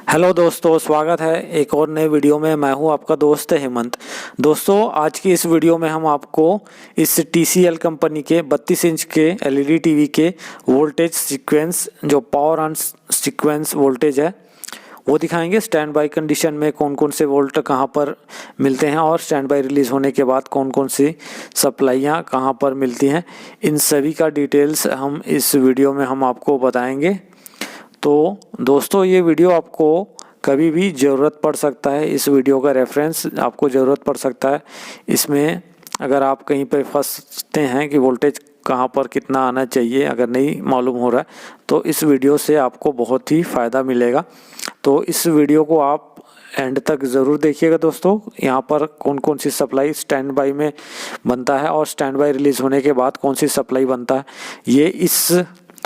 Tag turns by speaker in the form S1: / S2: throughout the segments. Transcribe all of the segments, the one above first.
S1: Hello दोस्तों, स्वागत है एक और नए वीडियो में। मैं हूं आपका दोस्त हेमंत। दोस्तों, आज की इस वीडियो में हम आपको इस TCL कंपनी के 32 इंच के LED टीवी के वोल्टेज सीक्वेंस, जो पावर ऑन सीक्वेंस वोल्टेज है, वो दिखाएंगे। स्टैंड बाई कंडीशन में कौन कौन से वोल्ट कहां पर मिलते हैं और स्टैंड बाई रिलीज़ होने के बाद कौन कौन सी सप्लाइयाँ कहां पर मिलती हैं, इन सभी का डिटेल्स हम इस वीडियो में हम आपको बताएंगे। तो दोस्तों, ये वीडियो आपको कभी भी ज़रूरत पड़ सकता है। इस वीडियो का रेफरेंस आपको ज़रूरत पड़ सकता है। इसमें अगर आप कहीं पर फंसते हैं कि वोल्टेज कहाँ पर कितना आना चाहिए, अगर नहीं मालूम हो रहा है, तो इस वीडियो से आपको बहुत ही फ़ायदा मिलेगा। तो इस वीडियो को आप एंड तक ज़रूर देखिएगा दोस्तों। यहाँ पर कौन कौन सी सप्लाई स्टैंड बाई में बनता है और स्टैंड बाई रिलीज़ होने के बाद कौन सी सप्लाई बनता है, ये इस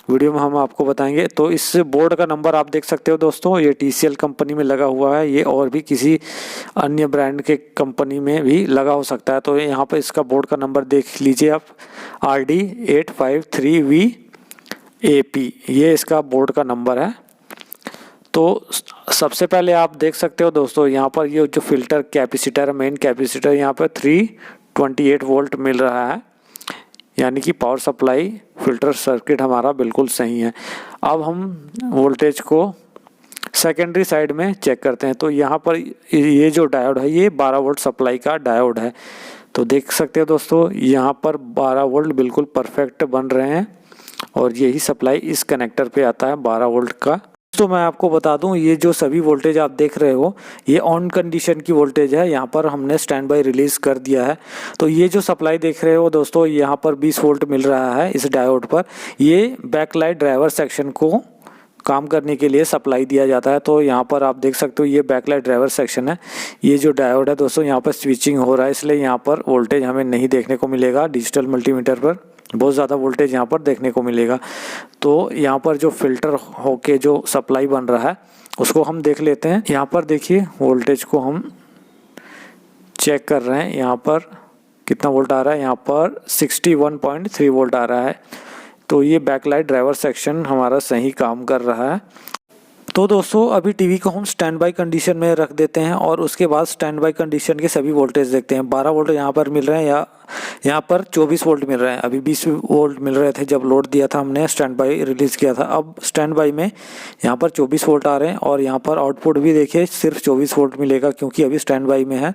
S1: वीडियो में हम आपको बताएंगे। तो इस बोर्ड का नंबर आप देख सकते हो दोस्तों, ये TCL कंपनी में लगा हुआ है। ये और भी किसी अन्य ब्रांड के कंपनी में भी लगा हो सकता है। तो यहाँ पर इसका बोर्ड का नंबर देख लीजिए आप, RD853VAP, ये इसका बोर्ड का नंबर है। तो सबसे पहले आप देख सकते हो दोस्तों, यहाँ पर ये जो फिल्टर कैपेसिटर है, मेन कैपेसिटर, यहाँ पर 328 वोल्ट मिल रहा है, यानी कि पावर सप्लाई फिल्टर सर्किट हमारा बिल्कुल सही है। अब हम वोल्टेज को सेकेंडरी साइड में चेक करते हैं। तो यहाँ पर ये जो डायोड है, ये 12 वोल्ट सप्लाई का डायोड है। तो देख सकते हो दोस्तों, यहाँ पर 12 वोल्ट बिल्कुल परफेक्ट बन रहे हैं और यही सप्लाई इस कनेक्टर पे आता है 12 वोल्ट का। तो मैं आपको बता दूं, ये जो सभी वोल्टेज आप देख रहे हो, ये ऑन कंडीशन की वोल्टेज है। यहाँ पर हमने स्टैंड बाई रिलीज़ कर दिया है। तो ये जो सप्लाई देख रहे हो दोस्तों, यहाँ पर 20 वोल्ट मिल रहा है इस डायोड पर। ये बैकलाइट ड्राइवर सेक्शन को काम करने के लिए सप्लाई दिया जाता है। तो यहाँ पर आप देख सकते हो, ये बैकलाइट ड्राइवर सेक्शन है। ये जो डायोड है दोस्तों, यहाँ पर स्विचिंग हो रहा है, इसलिए यहाँ पर वोल्टेज हमें नहीं देखने को मिलेगा। डिजिटल मल्टीमीटर पर बहुत ज़्यादा वोल्टेज यहाँ पर देखने को मिलेगा। तो यहाँ पर जो फिल्टर होके जो सप्लाई बन रहा है, उसको हम देख लेते हैं। यहाँ पर देखिए, वोल्टेज को हम चेक कर रहे हैं। यहाँ पर कितना वोल्ट आ रहा है, यहाँ पर 61.3 वोल्ट आ रहा है। तो ये बैकलाइट ड्राइवर सेक्शन हमारा सही काम कर रहा है। तो दोस्तों, अभी टीवी को हम स्टैंड बाई कंडीशन में रख देते हैं और उसके बाद स्टैंड बाई कंडीशन के सभी वोल्टेज देखते हैं। 12 वोल्ट यहाँ पर मिल रहे हैं, या यहाँ पर 24 वोल्ट मिल रहे हैं। अभी 20 वोल्ट मिल रहे थे जब लोड दिया था हमने, स्टैंड बाई रिलीज़ किया था। अब स्टैंड बाई में यहाँ पर 24 वोल्ट आ रहे हैं और यहाँ पर आउटपुट भी देखिए सिर्फ 24 वोल्ट मिलेगा, क्योंकि अभी स्टैंड बाई में है।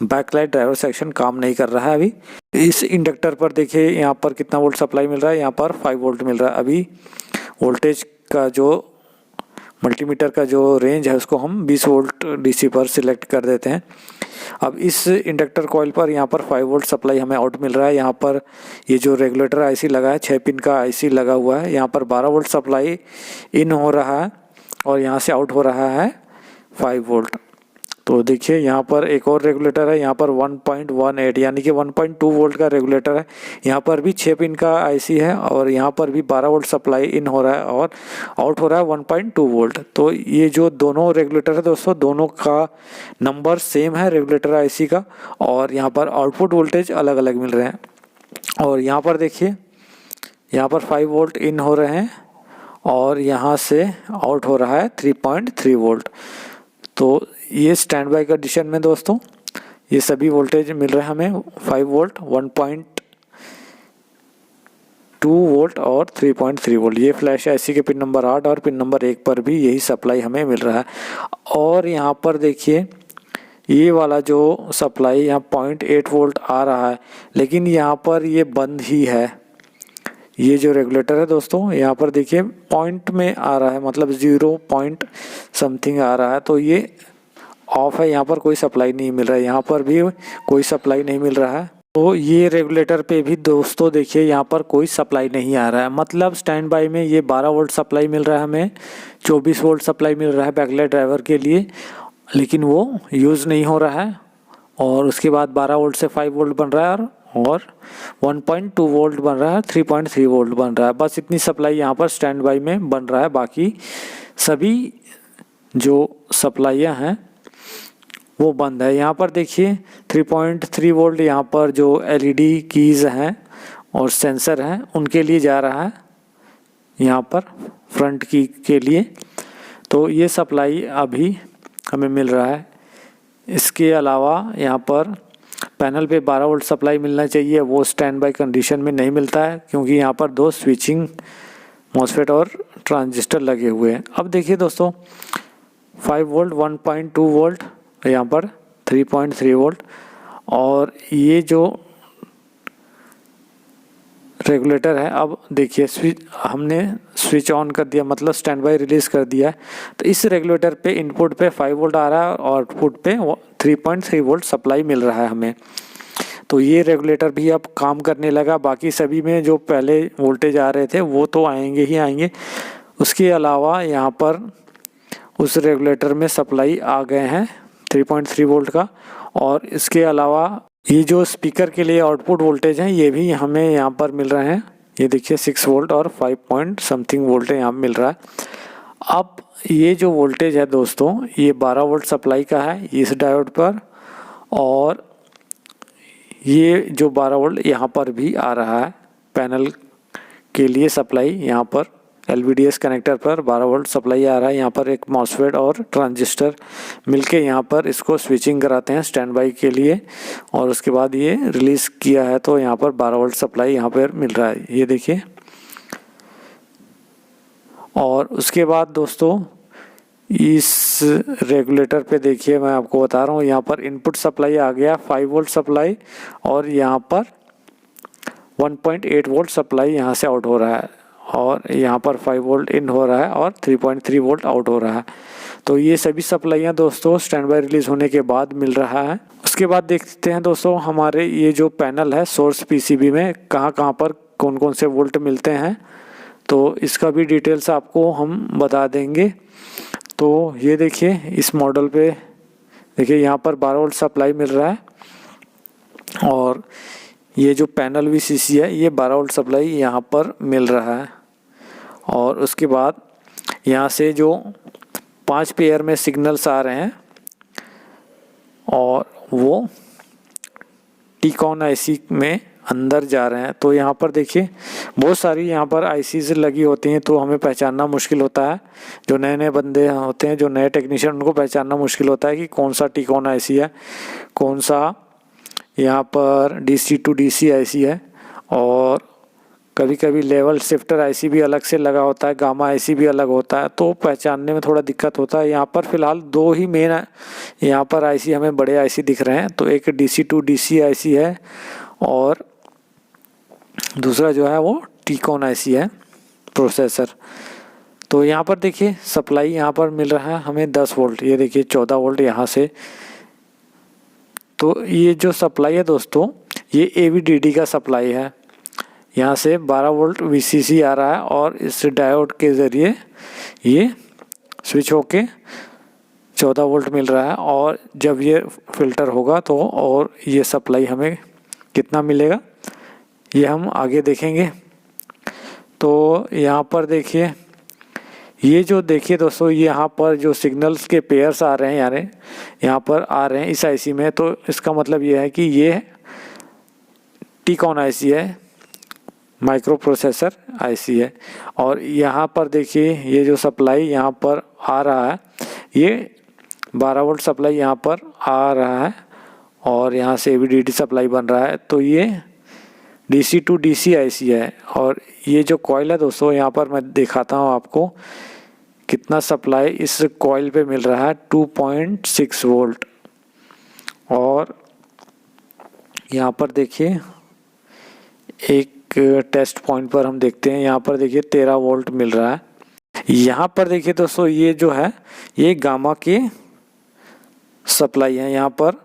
S1: बैकलाइट ड्राइवर सेक्शन काम नहीं कर रहा है अभी। इस इंडक्टर पर देखिए, यहाँ पर कितना वोल्ट सप्लाई मिल रहा है, यहाँ पर 5 वोल्ट मिल रहा है। अभी वोल्टेज का जो मल्टीमीटर का जो रेंज है, उसको हम 20 वोल्ट DC पर सिलेक्ट कर देते हैं। अब इस इंडक्टर कॉइल पर यहाँ पर 5 वोल्ट सप्लाई हमें आउट मिल रहा है। यहाँ पर ये जो रेगुलेटर IC लगा है, 6 पिन का IC लगा हुआ है, यहाँ पर 12 वोल्ट सप्लाई इन हो रहा है और यहाँ से आउट हो रहा है 5 वोल्ट। तो देखिए, यहाँ पर एक और रेगुलेटर है, यहाँ पर 1.18 यानी कि 1.2 वोल्ट का रेगुलेटर है। यहाँ पर भी 6 पिन का IC है और यहाँ पर भी 12 वोल्ट सप्लाई इन हो रहा है और आउट हो रहा है 1.2 वोल्ट। तो ये जो दोनों रेगुलेटर है दोस्तों, दोनों का नंबर सेम है रेगुलेटर IC का, और यहाँ पर आउटपुट वोल्टेज अलग अलग मिल रहे हैं। और यहाँ पर देखिए, यहाँ पर 5 वोल्ट इन हो रहे हैं और यहाँ से आउट हो रहा है 3.3 वोल्ट। तो ये स्टैंड बाई कंडीशन में दोस्तों ये सभी वोल्टेज मिल रहे हैं हमें, 5 वोल्ट, 1.2 वोल्ट और 3.3 वोल्ट। ये फ्लैश IC के पिन नंबर 8 और पिन नंबर 1 पर भी यही सप्लाई हमें मिल रहा है। और यहाँ पर देखिए, ये वाला जो सप्लाई यहाँ 0.8 वोल्ट आ रहा है, लेकिन यहाँ पर ये बंद ही है। ये जो रेगुलेटर है दोस्तों, यहाँ पर देखिए पॉइंट में आ रहा है, मतलब 0 पॉइंट समथिंग आ रहा है। तो ये ऑफ है, यहाँ पर कोई सप्लाई नहीं मिल रहा है, यहाँ पर भी कोई सप्लाई नहीं मिल रहा है। तो ये रेगुलेटर पे भी दोस्तों देखिए, यहाँ पर कोई सप्लाई नहीं आ रहा है। मतलब स्टैंड बाई में ये 12 वोल्ट सप्लाई मिल रहा है हमें, 24 वोल्ट सप्लाई मिल रहा है बैकलाइट ड्राइवर के लिए, लेकिन वो यूज़ नहीं हो रहा है। और उसके बाद 12 वोल्ट से 5 वोल्ट बन रहा है और 1.2 वोल्ट बन रहा है, 3.3 वोल्ट बन रहा है। बस इतनी सप्लाई यहाँ पर स्टैंड बाई में बन रहा है। बाकी सभी जो सप्लाइयाँ हैं वो बंद है। यहाँ पर देखिए 3.3 वोल्ट यहाँ पर जो LED कीज़ हैं और सेंसर हैं, उनके लिए जा रहा है, यहाँ पर फ्रंट की के लिए। तो ये सप्लाई अभी हमें मिल रहा है। इसके अलावा यहाँ पर पैनल पे 12 वोल्ट सप्लाई मिलना चाहिए, वो स्टैंड बाय कंडीशन में नहीं मिलता है क्योंकि यहाँ पर 2 स्विचिंग मॉसफेट और ट्रांजिस्टर लगे हुए हैं। अब देखिए दोस्तों 5 वोल्ट, 1.2 वोल्ट, यहाँ पर 3.3 वोल्ट, और ये जो रेगुलेटर है, अब देखिए हमने स्विच ऑन कर दिया, मतलब स्टैंड बाय रिलीज़ कर दिया है। तो इस रेगुलेटर पे इनपुट पे 5 वोल्ट आ रहा है और आउटपुट पे 3.3 वोल्ट सप्लाई मिल रहा है हमें। तो ये रेगुलेटर भी अब काम करने लगा। बाकी सभी में जो पहले वोल्टेज आ रहे थे वो तो आएंगे ही आएंगे, उसके अलावा यहाँ पर उस रेगुलेटर में सप्लाई आ गए हैं 3.3 वोल्ट का। और इसके अलावा ये जो स्पीकर के लिए आउटपुट वोल्टेज हैं ये भी हमें यहाँ पर मिल रहे हैं। ये देखिए 6 वोल्ट और 5 पॉइंट समथिंग वोल्ट यहाँ मिल रहा है। अब ये जो वोल्टेज है दोस्तों ये 12 वोल्ट सप्लाई का है इस डायोड पर, और ये जो 12 वोल्ट यहाँ पर भी आ रहा है पैनल के लिए सप्लाई। यहाँ पर LVDS कनेक्टर पर 12 वोल्ट सप्लाई आ रहा है। यहाँ पर एक मॉसफेट और ट्रांजिस्टर मिलके यहाँ पर इसको स्विचिंग कराते हैं स्टैंड बाई के लिए, और उसके बाद ये रिलीज़ किया है तो यहाँ पर 12 वोल्ट सप्लाई यहाँ पर मिल रहा है, ये देखिए। और उसके बाद दोस्तों इस रेगुलेटर पे देखिए मैं आपको बता रहा हूँ, यहाँ पर इनपुट सप्लाई आ गया 5 वोल्ट सप्लाई, और यहाँ पर 1.8 वोल्ट सप्लाई यहाँ से आउट हो रहा है, और यहाँ पर 5 वोल्ट इन हो रहा है और 3.3 वोल्ट आउट हो रहा है। तो ये सभी सप्लाइयाँ दोस्तों स्टैंड बाय रिलीज़ होने के बाद मिल रहा है। उसके बाद देखते हैं दोस्तों हमारे ये जो पैनल है सोर्स PCB में कहाँ कहाँ पर कौन कौन से वोल्ट मिलते हैं, तो इसका भी डिटेल्स आपको हम बता देंगे। तो ये देखिए इस मॉडल पे देखिए यहाँ पर 12 वोल्ट सप्लाई मिल रहा है, और ये जो पैनल VCC है ये 12 वोल्ट सप्लाई यहाँ पर मिल रहा है। और उसके बाद यहाँ से जो 5 पेयर में सिग्नल्स आ रहे हैं और वो टीकॉन IC में अंदर जा रहे हैं। तो यहाँ पर देखिए बहुत सारी यहाँ पर ICs लगी होती हैं, तो हमें पहचानना मुश्किल होता है। जो नए नए बंदे होते हैं, जो नए टेक्नीशियन, उनको पहचानना मुश्किल होता है कि कौन सा टीकॉन IC है, कौन सा यहाँ पर DC to DC IC है, और कभी कभी लेवल शिफ्टर IC भी अलग से लगा होता है, गामा IC भी अलग होता है, तो पहचानने में थोड़ा दिक्कत होता है। यहाँ पर फ़िलहाल 2 ही मेन यहाँ पर IC हमें बड़े IC दिख रहे हैं, तो एक DC to DC IC है और दूसरा जो है वो टीकॉन IC है प्रोसेसर। तो यहाँ पर देखिए सप्लाई यहाँ पर मिल रहा है हमें 10 वोल्ट, ये देखिए 14 वोल्ट यहाँ से। तो ये जो सप्लाई है दोस्तों ये AVDD का सप्लाई है, यहाँ से 12 वोल्ट VCC आ रहा है और इस डायोड के ज़रिए ये स्विच होके 14 वोल्ट मिल रहा है। और जब ये फ़िल्टर होगा तो और ये सप्लाई हमें कितना मिलेगा ये हम आगे देखेंगे। तो यहाँ पर देखिए ये जो देखिए दोस्तों यहाँ पर जो सिग्नल्स के पेयर्स आ रहे हैं यानी यहाँ पर आ रहे हैं इस IC में, तो इसका मतलब ये है कि ये टीकॉन IC है, माइक्रो प्रोसेसर IC है। और यहाँ पर देखिए ये जो सप्लाई यहाँ पर आ रहा है ये 12 वोल्ट सप्लाई यहाँ पर आ रहा है, और यहाँ से AVDD सप्लाई बन रहा है। तो ये DC to DC IC है। और ये जो कॉइल है दोस्तों यहाँ पर मैं दिखाता हूँ आपको कितना सप्लाई इस कॉइल पे मिल रहा है, 2.6 वोल्ट। और यहाँ पर देखिए एक टेस्ट पॉइंट पर हम देखते हैं, यहाँ पर देखिए 13 वोल्ट मिल रहा है। यहाँ पर देखिए दोस्तों ये जो है ये गामा के सप्लाई है, यहाँ पर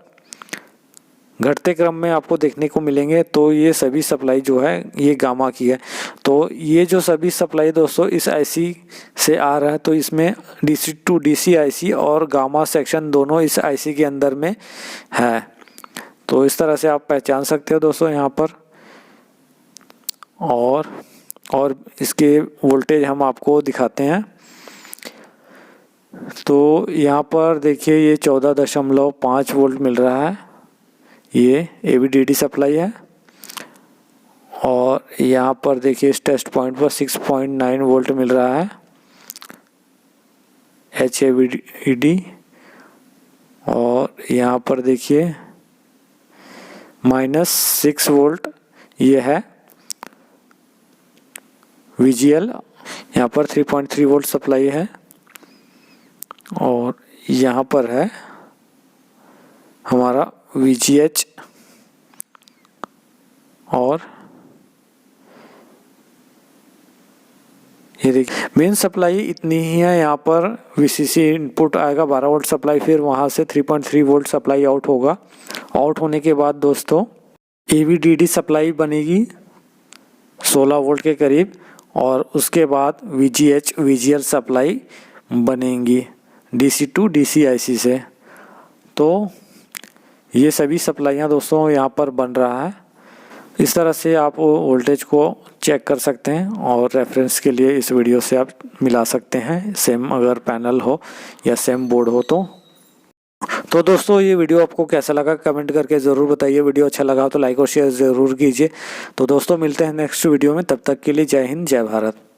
S1: घटते क्रम में आपको देखने को मिलेंगे। तो ये सभी सप्लाई जो है ये गामा की है। तो ये जो सभी सप्लाई दोस्तों इस IC से आ रहा है, तो इसमें DC to DC IC और गामा सेक्शन दोनों इस IC के अंदर में है। तो इस तरह से आप पहचान सकते हो दोस्तों यहाँ पर। और इसके वोल्टेज हम आपको दिखाते हैं। तो यहाँ पर देखिए ये 14.5 वोल्ट मिल रहा है, ये AVDD सप्लाई है। और यहाँ पर देखिए इस टेस्ट पॉइंट पर 6.9 वोल्ट मिल रहा है HAVD और यहाँ पर देखिए -6 वोल्ट ये है VGL, यहाँ पर 3.3 वोल्ट सप्लाई है और यहाँ पर है हमारा VGH और ये देखिए मेन सप्लाई इतनी ही है। यहाँ पर VCC इनपुट आएगा 12 वोल्ट सप्लाई, फिर वहाँ से 3.3 वोल्ट सप्लाई आउट होगा। आउट होने के बाद दोस्तों AVDD सप्लाई बनेगी 16 वोल्ट के करीब और उसके बाद VGH VGL सप्लाई बनेंगी DC टू DC IC से। तो ये सभी सप्लाइयाँ दोस्तों यहाँ पर बन रहा है। इस तरह से आप वोल्टेज को चेक कर सकते हैं और रेफरेंस के लिए इस वीडियो से आप मिला सकते हैं, सेम अगर पैनल हो या सेम बोर्ड हो तो दोस्तों ये वीडियो आपको कैसा लगा कमेंट करके ज़रूर बताइए। वीडियो अच्छा लगा तो लाइक और शेयर ज़रूर कीजिए। तो दोस्तों मिलते हैं नेक्स्ट वीडियो में, तब तक के लिए जय हिंद जय भारत।